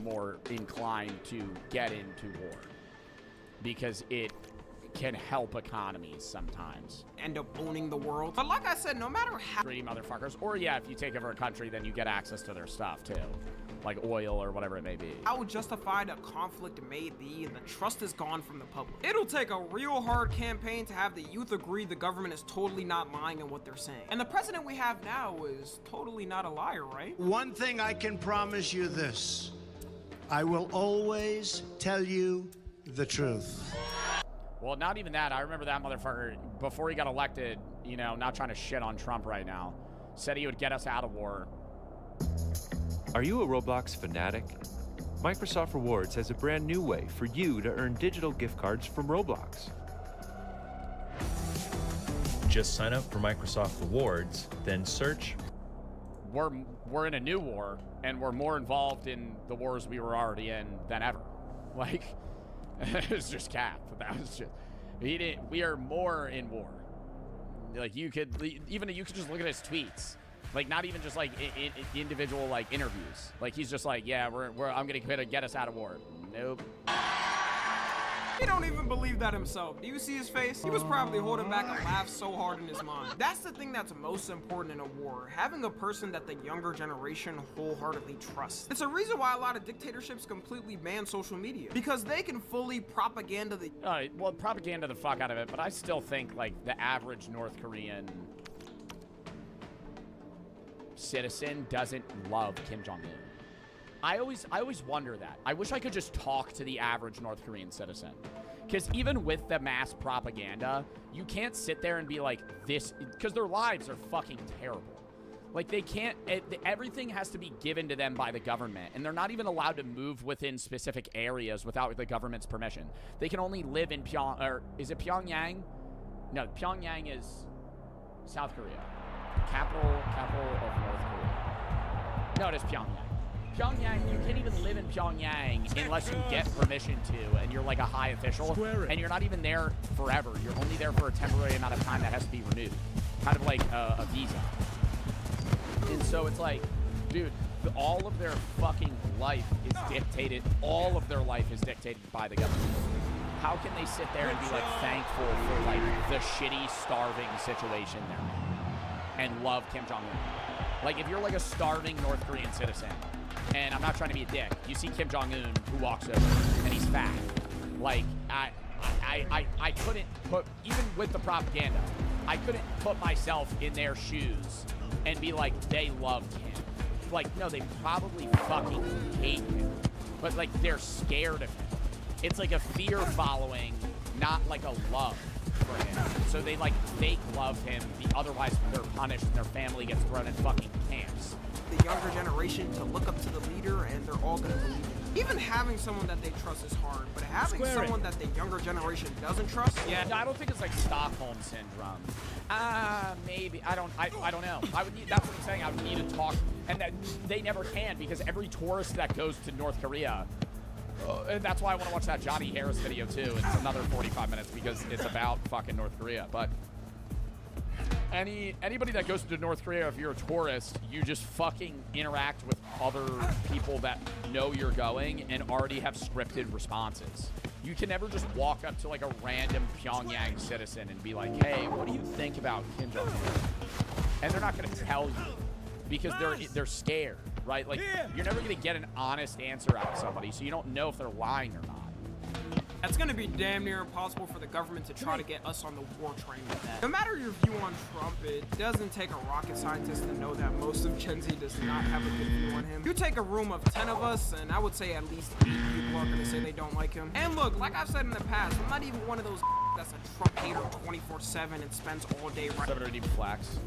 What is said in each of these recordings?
more inclined to get into war because it can help economies sometimes. End up owning the world. But like I said, no matter how... Greedy motherfuckers. Or yeah, if you take over a country, then you get access to their stuff too. Like oil or whatever it may be. How justified a conflict may be, the trust is gone from the public. It'll take a real hard campaign to have the youth agree the government is totally not lying in what they're saying. And the president we have now is totally not a liar, right? One thing I can promise you this. I will always tell you the truth. Well, not even that. I remember that motherfucker, before he got elected, you know, not trying to shit on Trump right now, said he would get us out of war. Are you a Roblox fanatic? Microsoft Rewards has a brand new way for you to earn digital gift cards from Roblox. Just sign up for Microsoft Rewards, then search. We're in a new war, and we're more involved in the wars we were already in than ever. Like, it's just cap. That was just, we are more in war. Like, you could just look at his tweets. Like, not even just like individual like interviews. Like, he's just like, yeah, I'm gonna get us out of war. Nope. He don't even believe that himself. Do you see his face? He was probably holding back a laugh so hard in his mind. That's the thing that's most important in a war. Having a person that the younger generation wholeheartedly trusts. It's a reason why a lot of dictatorships completely ban social media. Because they can fully propaganda the... Well, propaganda the fuck out of it, but I still think, like, the average North Korean citizen doesn't love Kim Jong-un. I always wonder that. I wish I could just talk to the average North Korean citizen. Because even with the mass propaganda, you can't sit there and be like, this... Because their lives are fucking terrible. Like, they can't... everything has to be given to them by the government. And they're not even allowed to move within specific areas without the government's permission. They can only live in is it Pyongyang? No, Pyongyang is South Korea. Capital of North Korea. No, it is Pyongyang. Pyongyang, you can't even live in Pyongyang unless you get permission to, and you're like a high official, and you're not even there forever. You're only there for a temporary amount of time that has to be renewed. Kind of like a visa. And so it's like, dude, all of their fucking life is dictated, all of their life is dictated by the government. How can they sit there and be like thankful for like the shitty, starving situation they're in and love Kim Jong-un? Like, if you're like a starving North Korean citizen, and I'm not trying to be a dick, you see Kim Jong-un who walks over and he's fat. Like, I couldn't put, even with the propaganda, I couldn't put myself in their shoes and be like, they love him. Like, no, they probably fucking hate him. But like, they're scared of him. It's like a fear following, not like a love for him. So they like fake love him, otherwise they're punished and their family gets thrown in fucking camps. The younger generation to look up to the leader, and they're all gonna believe it. Even having someone that they trust is hard, but having someone that the younger generation doesn't trust, yeah, I don't think it's like Stockholm syndrome. Maybe I don't know. I would need, that's what I'm saying. I would need to talk, and that they never can, because every tourist that goes to North Korea. And that's why I want to watch that Johnny Harris video too. It's another 45 minutes because it's about fucking North Korea. But anybody that goes to North Korea, if you're a tourist, you just fucking interact with other people that know you're going and already have scripted responses. You can never just walk up to like a random Pyongyang citizen and be like, hey, what do you think about Kim Jong-un? And they're not going to tell you because they're scared, right? Like, you're never going to get an honest answer out of somebody, so you don't know if they're lying or not. That's gonna be damn near impossible for the government to try to get us on the war train with that. No matter your view on Trump, it doesn't take a rocket scientist to know that most of Gen Z does not have a good view on him. You take a room of 10 of us, and I would say at least 8 people are gonna say they don't like him. And look, like I've said in the past, I'm not even one of those that's a Trump hater 24/7 and spends all day writing flax.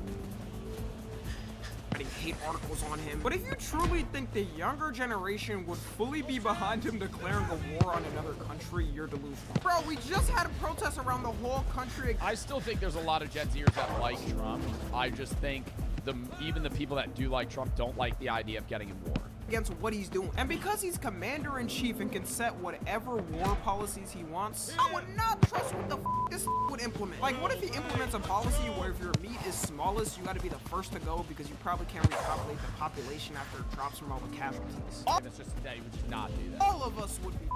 hate articles on him. But if you truly think the younger generation would fully be behind him declaring a war on another country, you're delusional. Bro, we just had a protest around the whole country. I still think there's a lot of Gen Zers that like Trump. I just think even the people that do like Trump don't like the idea of getting in war. against what he's doing. And because he's commander-in-chief and can set whatever war policies he wants, I would not trust what the this would implement. Like, what if he implements a policy where if your meat is smallest, you gotta be the first to go because you probably can't repopulate the population after it drops from all the casualties? That's just that he would just not do that. All of us would be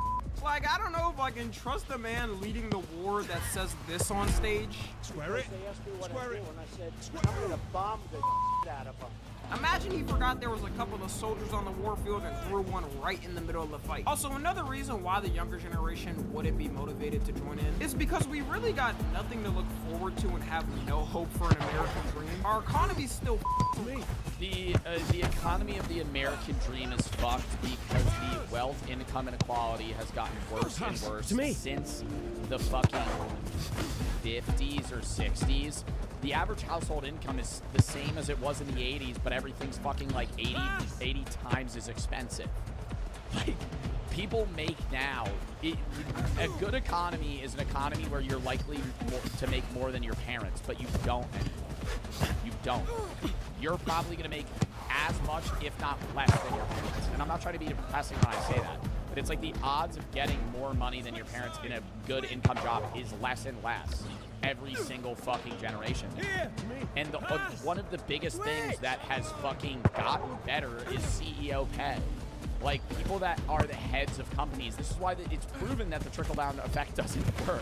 like, I don't know if I can trust a man leading the war that says this on stage. Swear it. They asked me what Swear I it. do, and I said, I'm gonna bomb the out of them. Imagine he forgot there was a couple of soldiers on the warfield and threw one right in the middle of the fight. Also, another reason why the younger generation wouldn't be motivated to join in is because we really got nothing to look forward to and have no hope for an American dream. Our economy's still to me. The economy of the American dream is fucked because the wealth income inequality has gotten worse and worse since the fucking 50s or 60s. The average household income is the same as it was in the 80s, but everything's fucking like 80 times as expensive. Like, people make now, a good economy is an economy where you're likely to make more than your parents, but you don't anymore. You don't. You're probably going to make as much, if not less, than your parents. And I'm not trying to be depressing when I say that, but it's like the odds of getting more money than your parents in a good income job is less and less every single fucking generation. And one of the biggest things that has fucking gotten better is CEO pay. Like, people that are the heads of companies, this is why it's proven that the trickle-down effect doesn't work.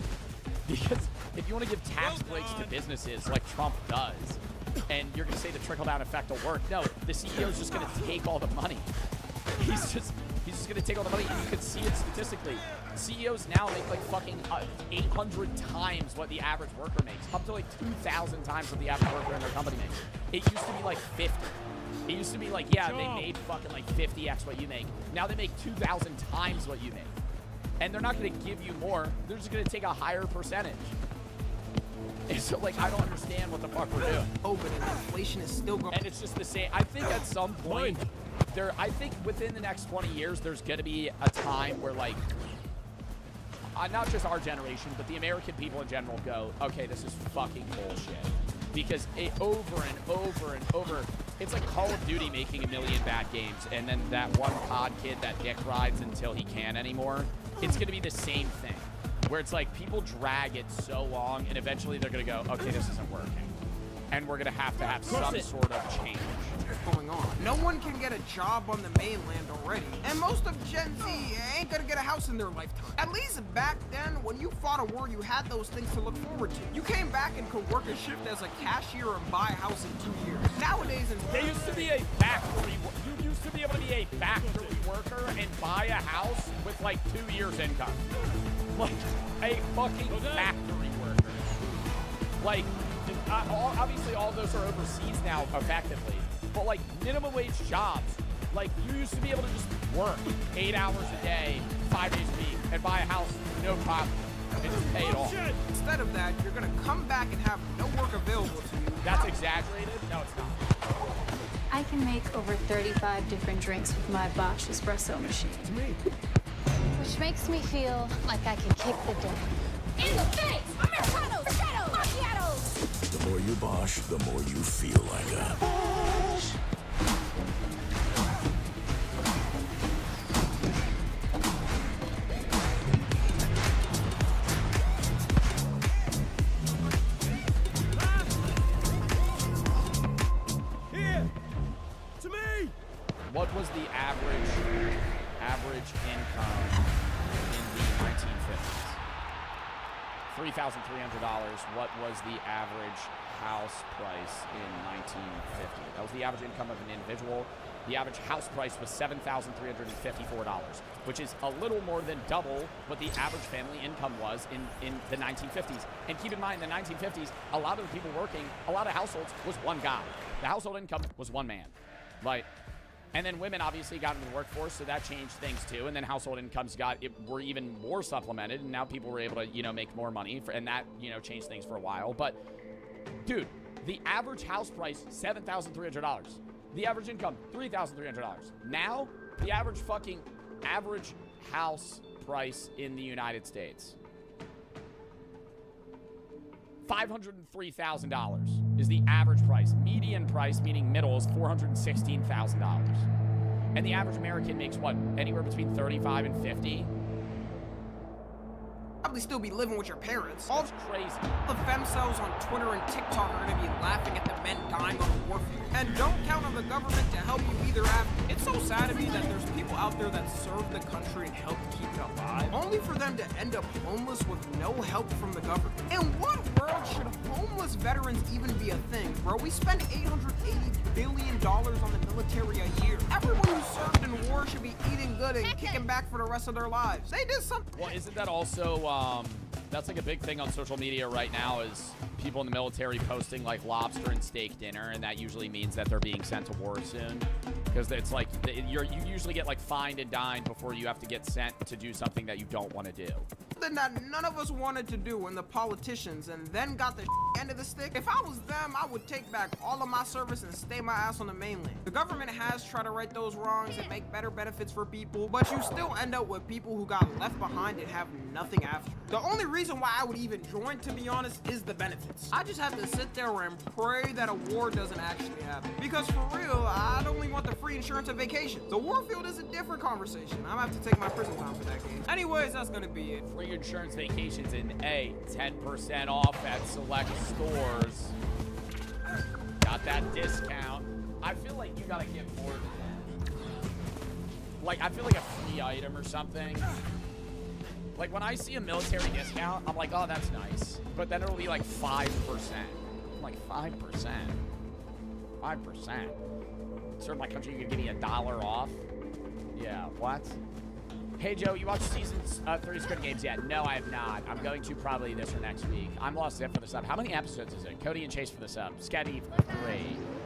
Because if you want to give tax breaks to businesses like Trump does, and you're going to say the trickle-down effect will work, no, the CEO's just going to take all the money. He's just going to take all the money, and you can see it statistically. CEOs now make like fucking 800 times what the average worker makes, up to like 2,000 times what the average worker in their company makes. It used to be like 50. It used to be like, yeah, they made fucking like 50x what you make. Now they make 2,000 times what you make. And they're not going to give you more. They're just going to take a higher percentage. And so, like, I don't understand what the fuck we're doing. Oh, but inflation is still going. And it's just the same. I think at some point, I think within the next 20 years, there's going to be a time where, like, not just our generation, but the American people in general go, okay, this is fucking bullshit. Because over and over and over, it's like Call of Duty making a million bad games, and then that one COD kid that dick rides until he can't anymore. It's going to be the same thing, where it's like people drag it so long, and eventually they're going to go, okay, this isn't working. And we're going to have some sort of change. Going on. No one can get a job on the mainland already, and most of Gen Z ain't gonna get a house in their lifetime. At least back then, when you fought a war, you had those things to look forward to. You came back and could work a shift as a cashier and buy a house in 2 years. Nowadays, there used to be a factory. You used to be able to be a factory worker and buy a house with like 2 years income. Like a fucking factory worker. Like, obviously all those are overseas now, effectively. But like minimum wage jobs, like you used to be able to just work 8 hours a day, 5 days a week, and buy a house, no problem, and just pay it all. Instead of that, you're gonna come back and have no work available to you. That's exaggerated? No, it's not. I can make over 35 different drinks with my Bosch espresso machine. It's me. Which makes me feel like I can kick the dead. In the face! Americanos! Shadows! Macchiatos! The more you Bosch, the more you feel like a Bosch. Here! To me! What was the average income in the 1950s? $3,300. What was the average house price in 1950? That was the average income of an individual. The average house price was $7,354, which is a little more than double what the average family income was in the 1950s. And keep in mind, in the 1950s, a lot of the people working, a lot of households was one guy. The household income was one man. Like, and then women obviously got into the workforce, so that changed things too. And then household incomes were even more supplemented, and now people were able to, make more money, and that, changed things for a while. But, dude, the average house price, $7,300. The average income, $3,300. Now, the average house price in the United States, $503,000 is the average price. Median price, meaning middle, is $416,000. And the average American makes what? Anywhere between 35 and 50? Probably still be living with your parents. All crazy. The femcells on Twitter and TikTok are gonna be laughing at the men dying on the warfield. And don't count on the government to help you either. It's so sad to me that there's people out there that serve the country and help keep it alive, only for them to end up homeless with no help from the government. In what world should homeless veterans even be a thing, bro? We spend $880 billion on the military a year. Everyone who served in war should be eating good and kicking back for the rest of their lives. They did something. Well, isn't that also, that's like a big thing on social media right now is people in the military posting like lobster and steak dinner, and that usually means that they're being sent to war soon. Because it's like, you usually get like fined and dined before you have to get sent to do something that you don't want to do. That none of us wanted to do, and the politicians, and then got the end of the stick. If I was them, I would take back all of my service and stay my ass on the mainland. The government has tried to right those wrongs and make better benefits for people, but you still end up with people who got left behind and have nothing after. The only reason why I would even join, to be honest, is the benefits. I just have to sit there and pray that a war doesn't actually happen. Because for real, I'd only want the free insurance and vacation. The warfield is a different conversation. I'm gonna have to take my prison time for that game. Anyways, that's gonna be it. Free insurance vacations and 10% off at select stores. Got that discount. I feel like you gotta get more than that. Like, I feel like a free item or something. Like, when I see a military discount, I'm like, oh, that's nice. But then it'll be like 5%. I'm like, 5%? 5%? Serve my country, you can give me $1 off? Yeah, what? Hey, Joe, you watched season 3 Squid Games yet? No, I have not. I'm going to probably this or next week. I'm Lost Zip for the sub. How many episodes is it? Cody and Chase for the sub. Sketty for the 3.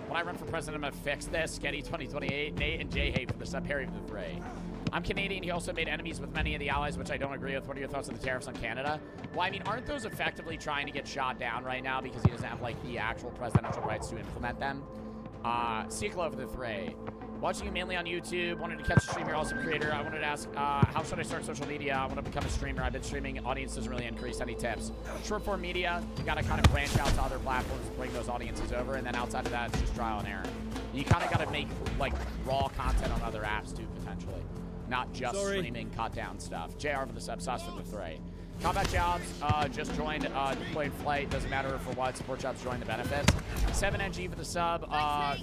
When I run for president, I'm going to fix this. Sketty 2028. Nate and Jay Hay for the sub. Harry for the 3. I'm Canadian. He also made enemies with many of the allies, which I don't agree with. What are your thoughts on the tariffs on Canada? Well, I mean, aren't those effectively trying to get shot down right now because he doesn't have, like, the actual presidential rights to implement them? Ciclo for the 3. Watching you mainly on YouTube, wanted to catch a streamer, awesome creator. I wanted to ask, how should I start social media? I want to become a streamer. I've been streaming, audience doesn't really increase. Any tips? Short form media, you got to kind of branch out to other platforms and bring those audiences over. And then outside of that, it's just trial and error. You kind of got to make, like, raw content on other apps, too, potentially. Not just streaming cut down stuff. JR for the sub, Sauce for the 3. Combat Jobs just joined Deployed Flight. Doesn't matter for what. Support Jobs join the benefits. 7NG for the sub.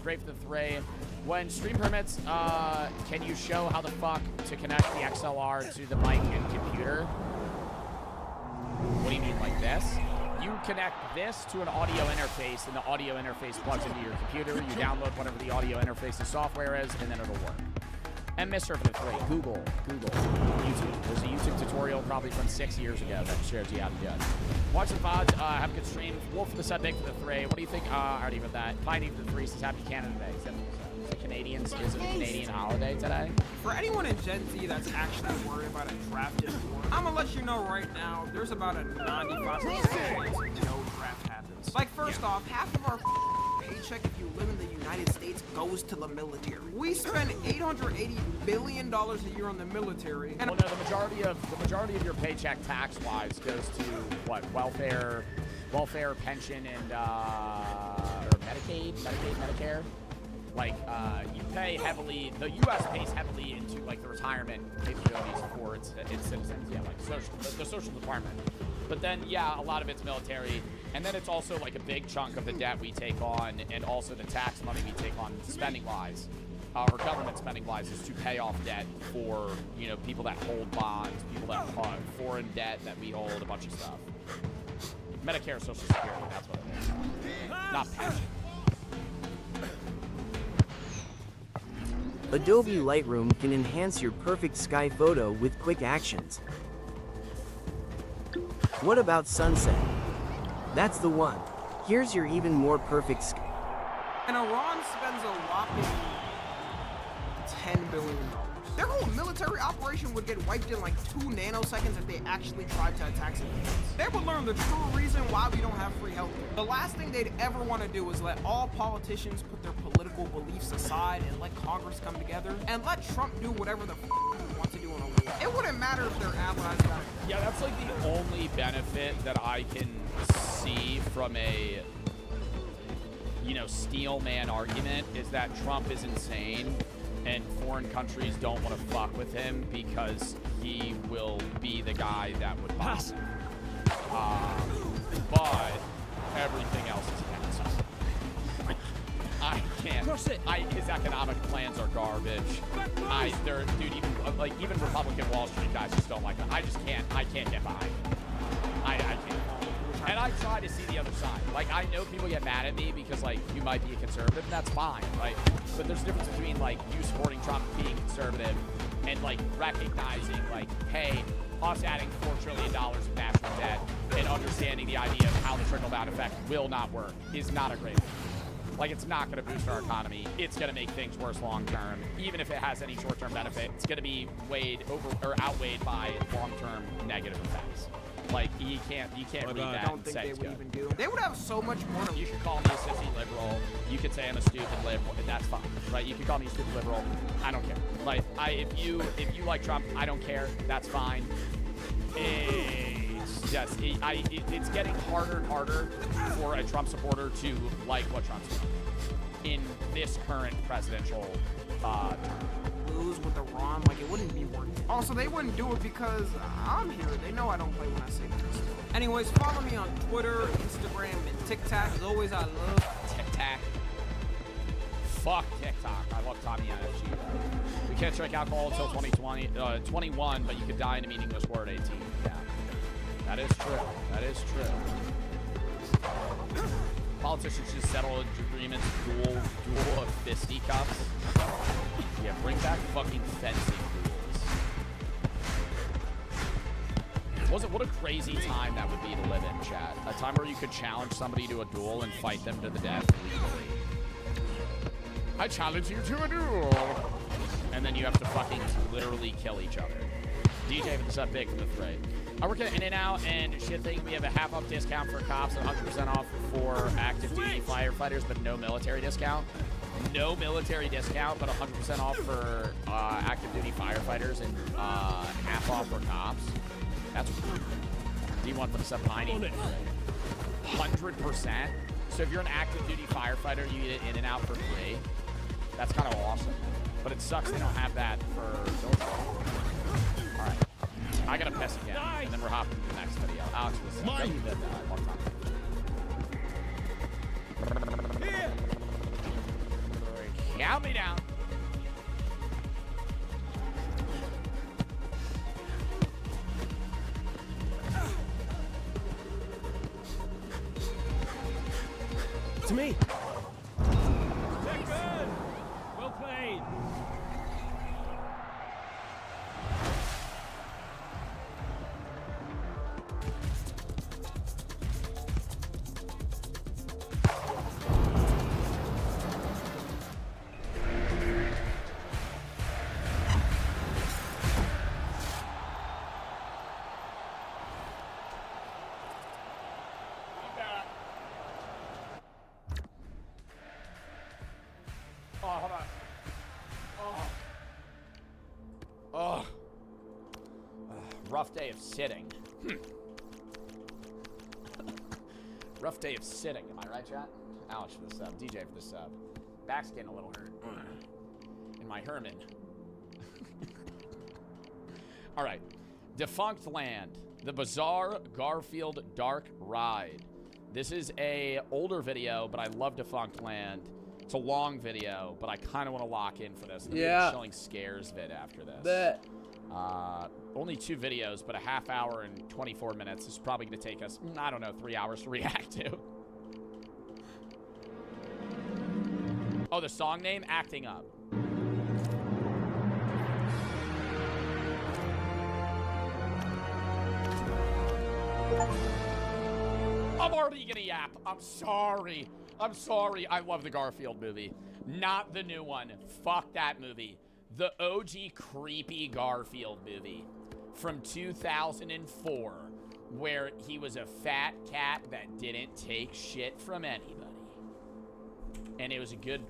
Great for the 3. When stream permits, can you show how the fuck to connect the XLR to the mic and computer? What do you mean, like this? You connect this to an audio interface, and the audio interface plugs into your computer. You download whatever the audio interface's software is, and then it'll work. And Mr. for the 3. Google, YouTube. There's a YouTube tutorial probably from 6 years ago that shows you how to do it. Watch the VODs, have a good stream. Wolf for the sub, Big for the 3. What do you think? I already read that. Piney for the 3 says Happy Canada Day. The Canadians, is it a Canadian holiday today? For anyone in Gen Z that's actually worried about a draft in war, I'm gonna let you know right now, there's about a 95% chance no draft happens. Like, first off, half of our paycheck if you live in the United States goes to the military. We spend $880 billion a year on the military. And well, no, the majority of your paycheck tax-wise goes to what? Welfare, pension, and or Medicaid, Medicare. Like, you pay heavily, the U.S. pays heavily into, like, the retirement capabilities for its citizens. Yeah, like, the social department. But then, yeah, a lot of it's military. And then it's also, like, a big chunk of the debt we take on, and also the tax money we take on spending-wise, or government spending-wise, is to pay off debt for, you know, people that hold bonds, people that hold foreign debt that we hold, a bunch of stuff. Medicare, Social Security, that's what it is. Not pension. Adobe Lightroom can enhance your perfect sky photo with quick actions. What about sunset? That's the one. Here's your even more perfect sky. And Iran spends a whopping $10 billion. Their whole military operation would get wiped in like 2 nanoseconds if they actually tried to attack civilians. They would learn the true reason why we don't have free healthcare. The last thing they'd ever want to do is let all politicians put their political beliefs aside and let Congress come together and let Trump do whatever the he wants to do in a war. It wouldn't matter if their allies got it. Yeah, that's like the only benefit that I can see from a, you know, steel man argument is that Trump is insane and foreign countries don't want to fuck with him because he will be the guy that would pass. But everything else is against him. I can't. His economic plans are garbage. Even Republican Wall Street guys just don't like him. I can't get behind him. I can't. And I try to see the other side. Like, I know people get mad at me because, like, you might be a conservative, and that's fine, right? But there's a difference between, like, you supporting Trump being conservative and, like, recognizing, like, hey, us adding $4 trillion of national debt and understanding the idea of how the trickle-down effect will not work is not a great thing. Like, it's not going to boost our economy. It's going to make things worse long-term. Even if it has any short-term benefit, it's going to be outweighed by long-term negative effects. Like, you can't read that. I don't think they would even do. They would have so much more. You could call me a sissy liberal. You could say I'm a stupid liberal, and that's fine, right? You could call me a stupid liberal. I don't care. Like, if you like Trump, I don't care. That's fine. It's just it's getting harder and harder for a Trump supporter to like what Trump's doing in this current presidential term. Lose with Iran, like, it wouldn't be worth it. Also, they wouldn't do it because I'm here. They know I don't play when I say this. Anyways, follow me on Twitter, Instagram, and TikTok. As always, I love TikTok. Fuck TikTok. I love Tommy NFG, though. We can't drink alcohol until 21, but you could die in a meaningless word 18. Yeah. That is true. That is true. Politicians should settle agreements, duel of fisticuffs. Yeah, bring back fucking fencing rules. What a crazy time that would be to live in, chat. A time where you could challenge somebody to a duel and fight them to the death legally. I challenge you to a duel. And then you have to fucking literally kill each other. DJ with the sub big for the thread. I work at In-N-Out and shit thing. We have a half-off discount for cops and 100% off for active duty firefighters, but no military discount. No military discount, but 100% off for active duty firefighters and half off for cops. That's D1 for the sub 90. 100%. So if you're an active duty firefighter, you get In-N-Out for free. That's kind of awesome. But it sucks they don't have that for military. All right. I gotta piss again, and then we're hopping to the next video. Alex was one time. Count me down. To me. Well played. Rough day of sitting. Rough day of sitting. Am I right, chat? Alex for the sub. DJ for the sub. Back's getting a little hurt. In my Herman. All right. Defunct Land. The Bizarre Garfield Dark Ride. This is a older video, but I love Defunct Land. It's a long video, but I kind of want to lock in for this. Yeah. Showing scares vid after this. Bet. Only 2 videos, but a half hour and 24 minutes. This is probably going to take us, I don't know, 3 hours to react to. Oh, the song name? Acting Up. I'm already gonna yap. I'm sorry. I'm sorry. I love the Garfield movie. Not the new one. Fuck that movie. The OG creepy Garfield movie from 2004, where he was a fat cat that didn't take shit from anybody. And it was a good...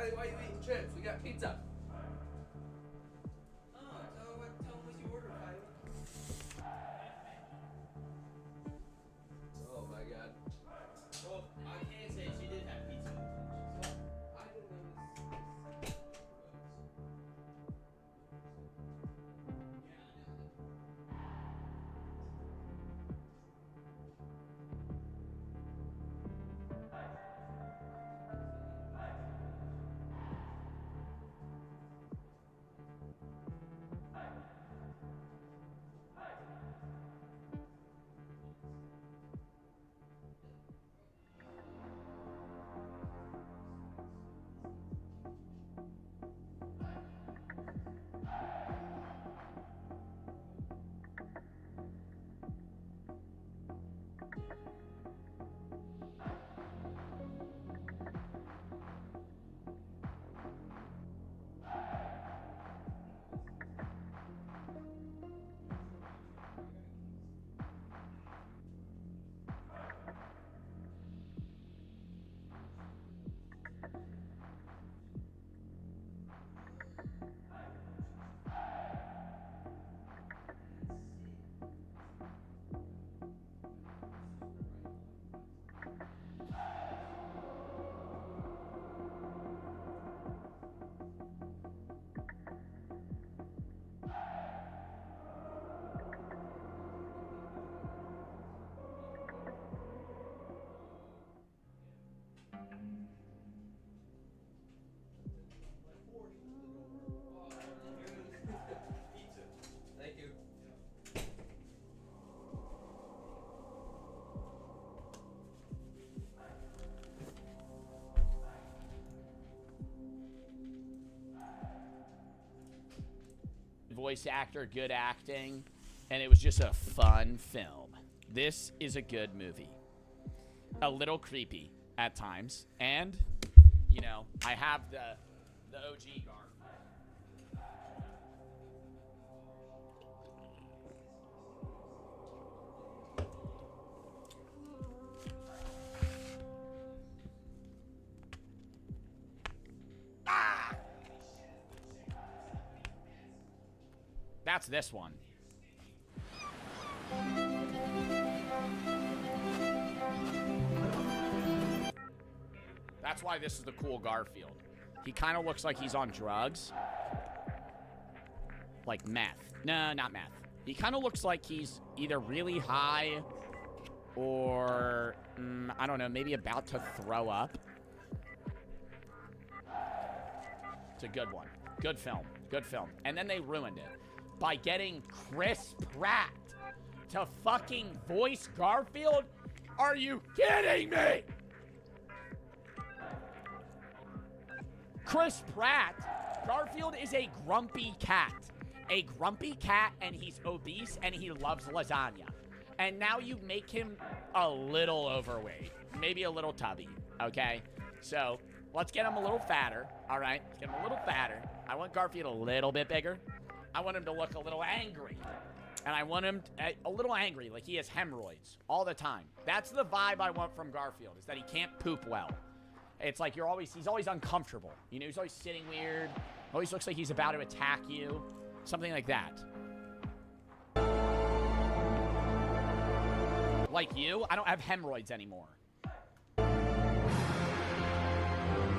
Riley, why are you eating chips? We got pizza. Oh my god. Well, I can't say she did have pizza. I didn't notice. Thank you. Voice actor, good acting, and it was just a fun film. This is a good movie. A little creepy at times, and you know, I have the OG guard. Ah! That's this one. That's why this is the cool Garfield. He kind of looks like he's on drugs. Like meth. No, not meth. He kind of looks like he's either really high or, I don't know, maybe about to throw up. It's a good one. Good film. Good film. And then they ruined it by getting Chris Pratt to fucking voice Garfield? Are you kidding me? Chris Pratt, Garfield is a grumpy cat. A grumpy cat, and he's obese, and he loves lasagna. And now you make him a little overweight. Maybe a little tubby, okay? So, let's get him a little fatter, all right? Let's get him a little fatter. I want Garfield a little bit bigger. I want him to look a little angry. And I want him a little angry, like he has hemorrhoids all the time. That's the vibe I want from Garfield, is that he can't poop well. It's like he's always uncomfortable. You know, he's always sitting weird. Always looks like he's about to attack you. Something like that. Like you, I don't have hemorrhoids anymore.